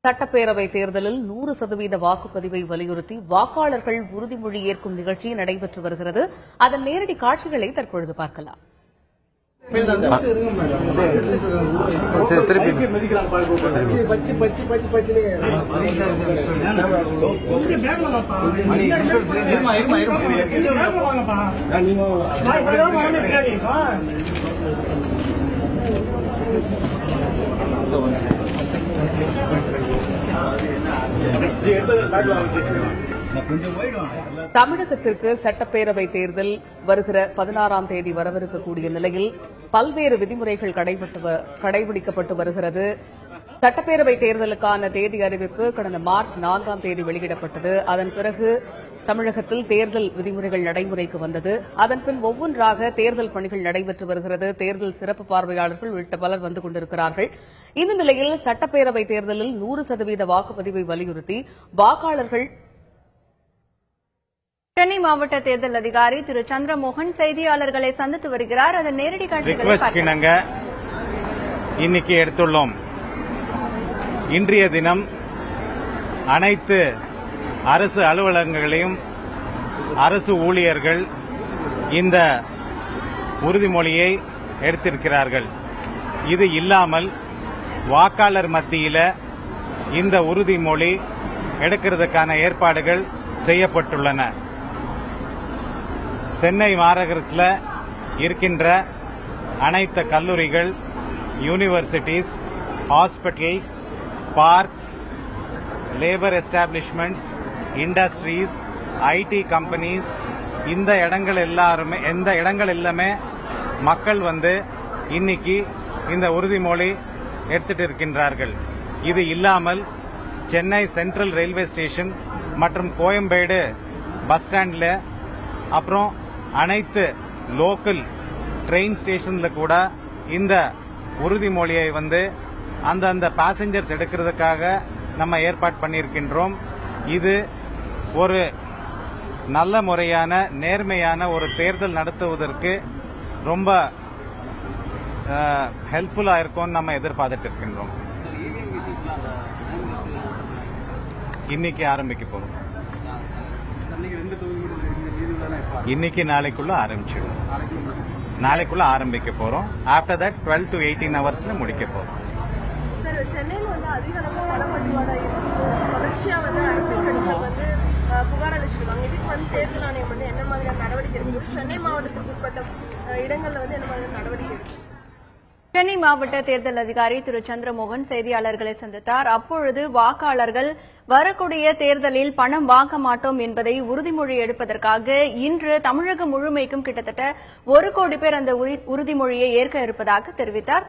சட்டப்பேரவை தேர்தலில் 100% வாக்குப்பதிவை வலியுறுத்தி வாக்காளர்கள் உறுதிமொழி ஏற்கும் நிகழ்ச்சி நடைபெற்று வருகிறது. அதன் நேரடி காட்சிகளை தற்பொழுது பார்க்கலாம். தமிழகத்திற்கு சட்டப்பேரவை தேர்தல் வருகிற 16ஆம் தேதி வரவிருக்கக்கூடிய நிலையில் பல்வேறு விதிமுறைகள் கடைபிடிக்கப்பட்டு வருகிறது. சட்டப்பேரவை தேர்தலுக்கான தேதி அறிவிப்பு கடந்த மார்ச் 4ஆம் தேதி வெளியிடப்பட்டது. அதன் பிறகு தமிழகத்தில் தேர்தல் விதிமுறைகள் நடைமுறைக்கு வந்தது. அதன்பின் ஒவ்வொன்றாக தேர்தல் பணிகள் நடைபெற்று வருகிறது. தேர்தல் சிறப்பு பார்வையாளர்கள் உள்ளிட்ட பலர் வந்து கொண்டிருக்கிறார்கள். இந்த நிலையில் சட்டப்பேரவை தேர்தலில் 100% வாக்குப்பதிவை வலியுறுத்தி வாக்காளர்கள் சென்னை மாவட்ட தேர்தல் அதிகாரி திரு சந்திரமோகன் செய்தியாளர்களை சந்தித்து வருகிறார். அதன் நேரடி காட்சிகளை இன்னைக்கு எடுத்துள்ளோம். இன்றைய தினம் அனைத்து அரசு அலுவலகங்களையும் அரசு ஊழியர்கள் இந்த உறுதிமொழியை எடுத்திருக்கிறார்கள். இது இல்லாமல் வாக்காளர் மத்தியில் இந்த உறுதிமொழி எடுக்கிறதுக்கான ஏற்பாடுகள் செய்யப்பட்டுள்ளன. சென்னை மாநகரத்தில் இருக்கின்ற அனைத்து கல்லூரிகள், universities, hospitals, parks, labour establishments, industries, IT companies, இந்த இடங்கள் எல்லாமே மக்கள் வந்து இன்னைக்கு இந்த உறுதிமொழி எடுத்துட்டு இருக்கின்றார்கள். இது இல்லாமல் சென்னை சென்ட்ரல் ரயில்வே ஸ்டேஷன் மற்றும் கோயம்பேடு பஸ் ஸ்டாண்டில் அப்புறம் அனைத்து லோக்கல் ட்ரெயின் ஸ்டேஷன்ல கூட இந்த உறுதிமொழியை வந்து அந்தந்த பேசஞ்சர்ஸ் எடுக்கிறதுக்காக நம்ம ஏற்பாடு பண்ணியிருக்கின்றோம். இது ஒரு நல்ல முறையான நேர்மையான ஒரு தேர்தல் நடத்துவதற்கு ரொம்ப ஹெல்ப்ஃபுல்லா இருக்கும்னு நம்ம எதிர்பார்த்துட்டு இருக்கின்றோம். இன்னைக்கு ஆரம்பிக்க போறோம். இன்னைக்கு நாளைக்குள்ள ஆரம்பிச்சிடும். நாளைக்குள்ள ஆரம்பிக்க போறோம். ஆஃப்டர் தட் 12 to 18 ஹவர்ஸ்ல முடிக்க போறோம். சென்னையில் வந்து அதிக அளவு பணப்பட்டுவாடா தொடர்ச்சியா வந்து அரசியல் கட்சிகள் வந்து புகார் அளிச்சிருக்காங்க. இதுக்கு வந்து தேர்தல் ஆணையம் வந்து என்ன மாதிரியான நடவடிக்கை இருக்குது? சென்னை மாவட்டத்துக்கு உட்பட்ட இடங்கள்ல வந்து என்ன மாதிரியான நடவடிக்கை இருக்கு? சென்னை மாவட்ட தேர்தல் அதிகாரி திரு சந்திரமோகன் செய்தியாளர்களை சந்தித்தார். அப்பொழுது வாக்காளர்கள் வரக்கூடிய தேர்தலில் பணம் வாங்க மாட்டோம் என்பதை உறுதிமொழி எடுப்பதற்காக இன்று தமிழகம் முழுமைக்கும் கிட்டத்தட்ட 1 கோடி பேர் அந்த உறுதிமொழியை ஏற்க இருப்பதாக தெரிவித்தார்.